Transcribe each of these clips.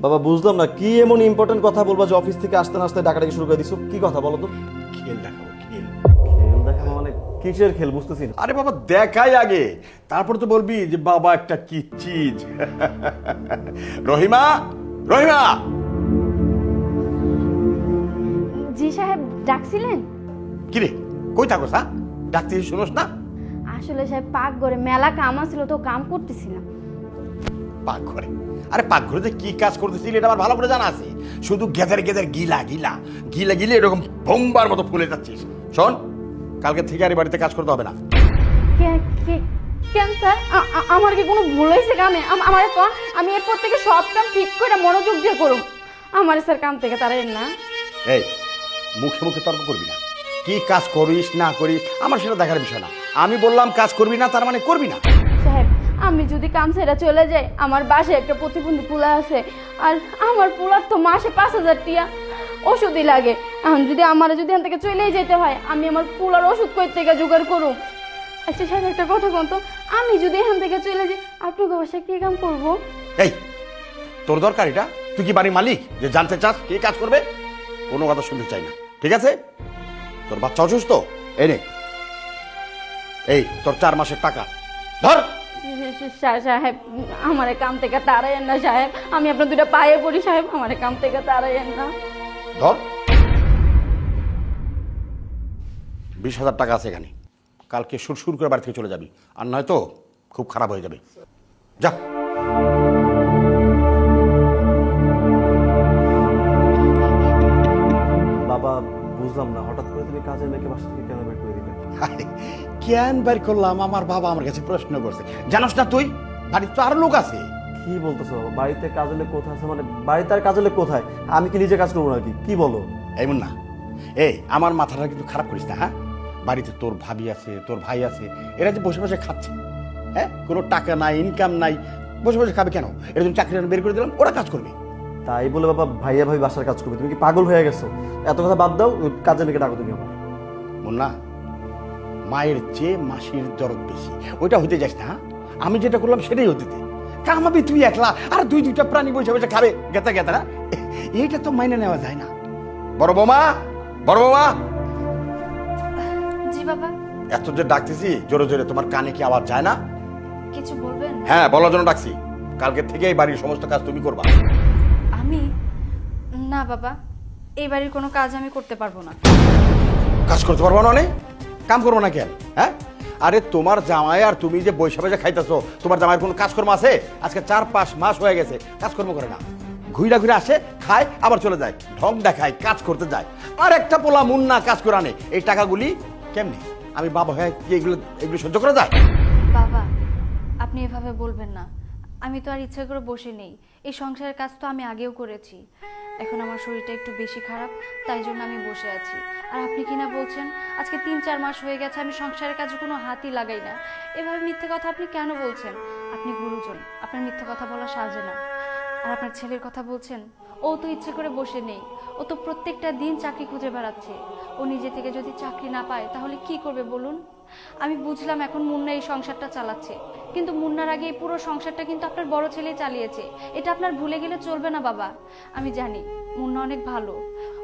বাবা বুঝলাম না কি এমন ইম্পর্টেন্ট কথা বলবা যে অফিস থেকে আসতে না আসতে ডাকাডাকি শুরু করে দিছো? কি কথা বলো তো? খেল দেখাবো, খেল। খেল দেখাবো মানে কিসের খেল বুঝতেছি না। আরে বাবা দেখাই আগে, তারপর তো বলবি যে বাবা একটা কি চিজ। রহিমা, রহিমা। জি সাহেব ডাকছিলেন? কিরে কই থাকো? ডাকতে শুনোস না? আসলে সাহেব পাকঘরে মেলা কাম ছিল তো কাম করতেছিলাম। পাকঘরে? আরে পাকঘরে যে কি কাজ করতেছিলি এটা আমার ভালো করে জানা আছে। শুধু গেদার গেদার গিলা গিলা গিলা গিলে এরকম বোম্বার মতো ফুলে যাচ্ছিস। শোন, কালকে থেকে আর এই বাড়িতে কাজ করতে হবে না। কেন স্যার? আমার কি কোনো ভুল হয়েছে কামে? আমার কোন আমি এরপর থেকে সব কাম ঠিক করে মনোযোগ দিয়ে করুম। আমার স্যার কাম থেকে তাড়াইন না। এই মুখে মুখে তর্ক করবি না। কি কাজ করিস না করিস আমার সেটা দেখার বিষয় না। আমি বললাম কাজ করবি না তার মানে করবি না। সাহেব আমি যদি কাম ছেড়ে চলে যাই, আমার বাসায় একটা প্রতিবন্ধী পোলা আছে, আর আমার পোলার তো মাসে 5,000 টাকা ওষুধই লাগে। এখন যদি আমার যদি এখান থেকে চলেই যেতে হয়, আমি আমার পোলার ওষুধ কই থেকে জোগাড় করুম? আচ্ছা সাহেব একটা কথা বলুন তো, আমি যদি এখান থেকে চলে যাই আপনাকে বাসায় কি কাম করবো? এই তোর দরকার এটা? তুই কি বাড়ির মালিক যে জানতে চাস কে কাজ করবে? কোনো কথা শুনতে চাই না, ঠিক আছে? তোর বাচ্চা অসুস্থ, এই নে, এই তোর 4 মাসের টাকা ধর। সাহেব আমার কাম থেকে তাড়াইয়েন না সাহেব, আমি আপনার দুইটা পায়ে পড়ি সাহেব, আমার কাম থেকে তাড়াইয়েন না। ধর 20,000 টাকা আছে এখানে। কালকে সুর করে বাড়ি থেকে চলে যাবি, আর নয়তো খুব খারাপ হয়ে যাবে। যা। বাবা বুঝলাম না হঠাৎ করে তুমি কাজের মেয়েকে বাসা থেকে কেন বের করে দিলে? আরে, কেন বের করলাম আমার বাবা আমার কাছে প্রশ্ন করছে। জানোস না তুই বাড়িতে তো আরো লোক আছে। কি বলতেছো বাবা? বাড়িতে কাজের লোক কোথায় আছে? মানে বাড়িতে আর কাজের লোক কোথায়? আমি কি নিজে কাজ করবো নাকি? কি বলো? এমন না, এই আমার মাথাটা কিন্তু খারাপ করিস না। হ্যাঁ, বাড়িতে তোর ভাবি আছে, তোর ভাই আছে, এরা যে বসে বসে খাচ্ছে, হ্যাঁ, কোনো টাকা নাই, ইনকাম নাই, বসে বসে খাবে কেন? এরা যদি চাকরি বের করে দিলাম, ওরা কাজ করবে। তাই বলে বাবা ভাইয়া ভাই বাসার কাজ করবে? তুমি কি পাগল হয়ে গেছো? এত কথা বাদ দাও, ওই কাজের মেয়েকে ডাকো তুমি আমার। মুন্না, মায়ের চেয়ে মাসির দরদ বেশি, ওইটা হতে যাস না। আমি যেটা করলাম সেটাই হতে দে। কামাবি তুই একলা, আর দুইটা প্রাণী বসে বসে খাবে গেতা গেতা না, এইটা তো মাইনে নেওয়া যায় না। বড় বৌমা, বড় বৌমা। জি বাবা। এত যে ডাকতেছি জোরে জোরে, তোমার কানে কি আওয়াজ যায় না? কিছু বলবেন? হ্যাঁ, বলার জন্য ডাকছি। কালকে থেকে এই বাড়ির সমস্ত কাজ তুমি করবা। আমি না বাবা, এই বাড়ির কোনো কাজ আমি করতে পারবো না। কাজ করতে পারবো না মানে? কাম করবো না কেন? হ্যাঁ, আরে তোমার জামাই আর তুমি যে বৈশা বৈশা খাইতেছো, তোমার জামাইয়ের কোনো কাজকর্ম আছে? আজকে 4-5 মাস হয়ে গেছে কাজকর্ম করে না। ঘুরে ঘুরে আসে, খায়, আবার চলে যায়, ঢং দেখায়, কাজ করতে যায়। আর একটা পোলা মুন্না কাজ করে আনে। এই টাকাগুলি কেমনি আমি বাবা হয়ে কি এগুলো সহ্য করা যায়? বাবা আপনি এভাবে বলবেন না। আমি তো আর ইচ্ছা করে বসে নেই। এই সংসারের কাজ তো আমি আগেও করেছি। এখন আমার শরীরটা একটু বেশি খারাপ, তাই জন্য আমি বসে আছি। আর আপনি কিনা বলছেন আজকে 3-4 মাস হয়ে গেছে আমি সংসারের কাজে কোনো হাতই লাগাই না। এভাবে মিথ্যে কথা আপনি কেন বলছেন? আপনি গুরুজন, আপনার মিথ্যে কথা বলা সাজে না। আর আপনার ছেলের কথা বলছেন, ও তো ইচ্ছে করে বসে নেই, ও তো প্রত্যেকটা দিন চাকরি খুঁজে বেড়াচ্ছে। ও নিজে থেকে যদি চাকরি না পায় তাহলে কি করবে বলুন? আমি বুঝলাম এখন মুন্না এই সংসারটা চালাচ্ছে, কিন্তু মুন্নার আগে এই পুরো সংসারটা কিন্তু আপনার বড় ছেলেই চালিয়েছে। এটা আপনার ভুলে গেলে চলবে না বাবা। আমি জানি মুন্না অনেক ভালো,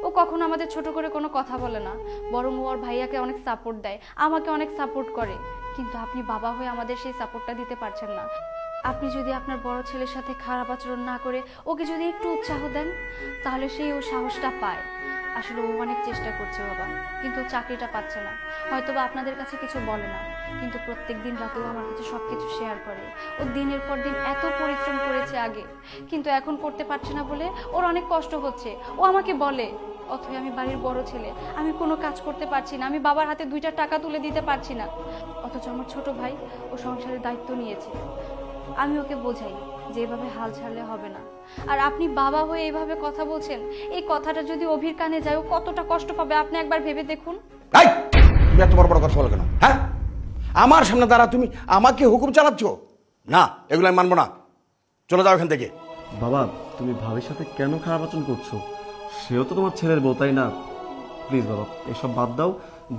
ও কখনো আমাদের ছোট করে কোনো কথা বলে না, বরং ও ওর ভাইয়াকে অনেক সাপোর্ট দেয়, আমাকে অনেক সাপোর্ট করে। কিন্তু আপনি বাবা হয়ে আমাদের সেই সাপোর্টটা দিতে পারছেন না। আপনি যদি আপনার বড় ছেলের সাথে খারাপ আচরণ না করে ওকে যদি একটু উৎসাহ দেন, তাহলে সেই ও সাহসটা পায়। আসলে ও অনেক চেষ্টা করছে বাবা, কিন্তু চাকরিটা পাচ্ছে না। হয়তো বা আপনাদের কাছে কিছু বলে না, কিন্তু প্রত্যেক দিন রাতেও আমার কাছে সব কিছু শেয়ার করে। ও দিনের পর দিন এত পরিশ্রম করেছে আগে, কিন্তু এখন করতে পারছে না বলে ওর অনেক কষ্ট হচ্ছে। ও আমাকে বলে, অথচ আমি বাড়ির বড় ছেলে, আমি কোনো কাজ করতে পারছি না, আমি বাবার হাতে 2টা টাকা তুলে দিতে পারছি না। অথচ আমার ছোট ভাই ও সংসারের দায়িত্ব নিয়েছে। আমি ওকে বোঝাই যে এভাবে হাল ছাড়লে হবে না। আর আপনি বাবা হয়ে এইভাবে কথা বলছেন, এই কথাটা যদি অভির কানে যায় ও কতটা কষ্ট পাবে আপনি একবার ভেবে দেখুন। এই, তুমি এত বড় বড় কথা বলো কেন? হ্যাঁ, আমার সামনে দাঁড়া তুমি আমাকে হুকুম চালাচ্ছ? না, এগুলো আমি মানবো না। চলে যাও এখান থেকে। বাবা তুমি ভাবির সাথে কেন খারাপ আচরণ করছো? সেও তো তোমার ছেলের বউ, তাই না? প্লিজ বাবা এসব বাদ দাও।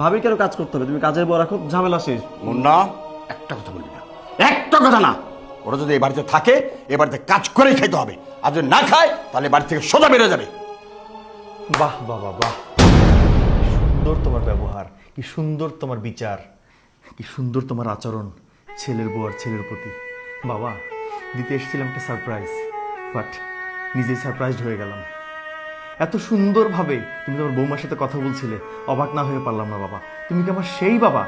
ভাবি কেন কাজ করতে হবে? তুমি কাজের বউ রাখো, ঝামেলা শেষ। মুন্না, একটা কথা বলবি না, একটা কথা না। ওরা যদি এই বাড়িতে থাকে এ বাড়িতে কাজ করেই খাইতে হবে, আর যদি না খায় তাহলে বাড়ি থেকে সোজা বেরো যাবে। বাহ বাবা বাহ, সুন্দর তোমার ব্যবহার, কি সুন্দর তোমার বিচার, কি সুন্দর তোমার আচরণ ছেলের বউ আর ছেলের প্রতি। বাবা, দিতে এসেছিলাম একটা সারপ্রাইজ, বাট নিজেই সারপ্রাইজড হয়ে গেলাম। এত সুন্দরভাবে তুমি তোমার বৌমার সাথে কথা বলছিলে, অবাক না হয়ে পারলাম না বাবা। তুমি কি আমার সেই বাবা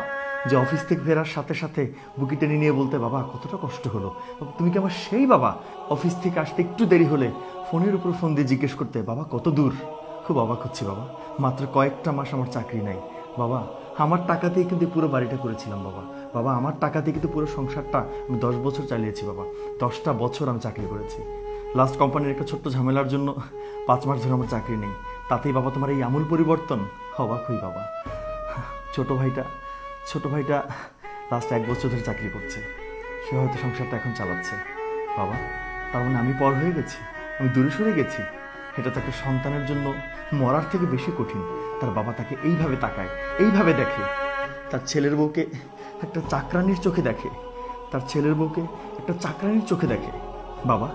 যে অফিস থেকে ফেরার সাথে সাথে বুকি টেনে নিয়ে বলতে বাবা কতটা কষ্ট হলো? তুমি কি আমার সেই বাবা অফিস থেকে আসতে একটু দেরি হলে ফোনের উপর ফোন দিয়ে জিজ্ঞেস করতে বাবা কত দূর? খুব অবাক হচ্ছি বাবা, মাত্র কয়েকটা মাস আমার চাকরি নাই বাবা, আমার টাকাতেই কিন্তু পুরো বাড়িটা করেছিলাম বাবা। বাবা, আমার টাকাতে কিন্তু পুরো সংসারটা আমি 10 বছর চালিয়েছি বাবা। 10টা বছর আমি চাকরি করেছি। লাস্ট কোম্পানির একটা ছোট্ট ঝামেলার জন্য 5 মাস ধরে আমার চাকরি নেই, তাতেই বাবা তোমার এই আমূল পরিবর্তন? অবাক হই বাবা। ছোট ভাইটা লাস্ট 1 বছর ধরে চাকরি করছে, সে হয়তো সংসারটা এখন চালাচ্ছে বাবা। তার মানে আমি পর হয়ে গেছি, আমি দূরে সরে গেছি। এটা তো একটা সন্তানের জন্য মরার থেকে বেশি কঠিন। তার বাবা তাকে এইভাবে তাকায়, এইভাবে দেখে, তার ছেলের বউকে একটা চাকরানির চোখে দেখে, তার ছেলের বউকে একটা চাকরানির চোখে দেখে। বাবা,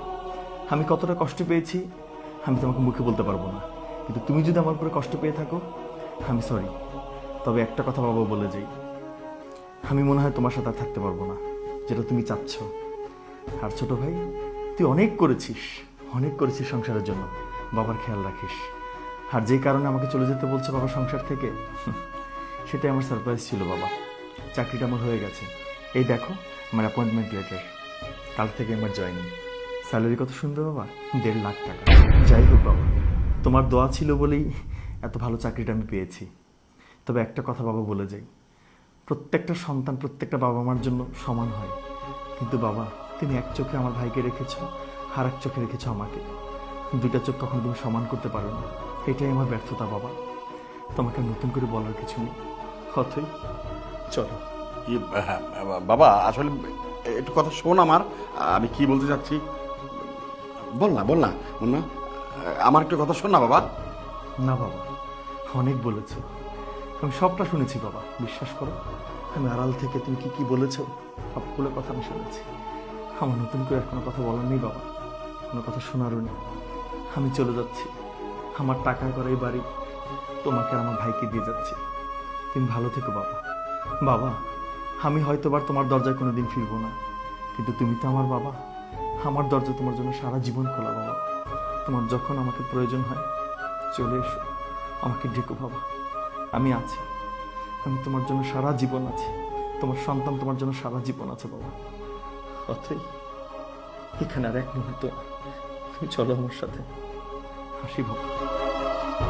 আমি কতটা কষ্ট পেয়েছি আমি তোমাকে মুখে বলতে পারবো না, কিন্তু তুমি যদি আমার উপরে কষ্ট পেয়ে থাকো আমি সরি। তবে একটা কথা বাবা বলে যাই, আমি মনে হয় তোমার সাথে আর থাকতে পারবো না, যেটা তুমি চাচ্ছ। আর ছোট ভাই, তুই অনেক করেছিস সংসারের জন্য, বাবার খেয়াল রাখিস। আর যেই কারণে আমাকে চলে যেতে বলছে বাবা সংসার থেকে, সেটাই আমার সারপ্রাইজ ছিল বাবা। চাকরিটা আমার হয়ে গেছে, এই দেখো আমার অ্যাপয়েন্টমেন্ট লেটার, কাল থেকে আমার জয়েনিং। স্যালারি কত সুন্দর বাবা, 1.5 লাখ টাকা। যাই হোক বাবা, তোমার দোয়া ছিল বলেই এত ভালো চাকরিটা আমি পেয়েছি। তবে একটা কথা বাবা বলে যাই, প্রত্যেকটা সন্তান প্রত্যেকটা বাবা মার জন্য সমান হয়, কিন্তু বাবা তুমি এক চোখে আমার ভাইকে রেখেছো, আর এক চোখে রেখেছো আমাকে। 2টা চোখ কখনো তুমি সমান করতে পারো না, এটাই আমার ব্যর্থতা বাবা। তোমাকে নতুন করে বলার কিছু নেই, অথই চলো। হ্যাঁ, বাবা আসলে একটু কথা শোন আমার, আমি কি বলতে চাচ্ছি। বল না আমার একটু কথা শোন না বাবা। না বাবা, অনেক বলেছো, আমি সবটা শুনেছি বাবা, বিশ্বাস করো। আমি আড়াল থেকে তুমি কি কি বলেছো সবগুলো কথা আমি শুনেছি। আমার নতুন করে আর কোনো কথা বলার নেই বাবা, কোনো কথা শোনারও নেই। আমি চলে যাচ্ছি, আমার টাকা করে এই বাড়ি তোমাকে আর আমার ভাইকে দিয়ে যাচ্ছি। তুমি ভালো থেকো বাবা। বাবা, আমি হয়তোবার তোমার দরজায় কোনোদিন ফিরবো না, কিন্তু তুমি তো আমার বাবা, আমার দরজা তোমার জন্য সারা জীবন খোলা বাবা। তোমার যখন আমাকে প্রয়োজন হয় চলে এসো, আমাকে ডেকো বাবা, আমি আছি। আমি তোমার জন্য সারা জীবন আছি, তোমার সন্তান তোমার জন্য সারা জীবন আছে বাবা। অথই এখানে আর 1 মুহূর্ত তুমি চলো আমার সাথে, হাসি বাবা,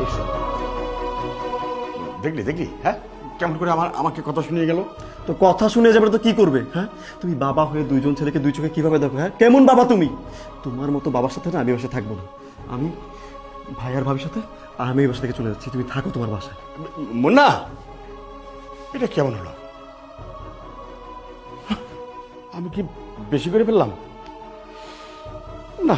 এসো। দেখলি হ্যাঁ কেমন করে আমাকে কথা শুনিয়ে গেল। তো কথা শুনে যাবে তো কি করবে? হ্যাঁ, তুমি বাবা হয়ে 2জন ছেলেকে 2 চোখে কিভাবে দেখো? হ্যাঁ, কেমন বাবা তুমি? তোমার মতো বাবার সাথে না আমি বাসায় থাকবো না। আমি ভাই আর ভাবির সাথে, আর আমি এই বাসা থেকে চলে যাচ্ছি। তুমি থাকো তোমার বাসায়। মুন্না, এটা কেমন হলো? আমি কি বেশি করে ফেললাম? না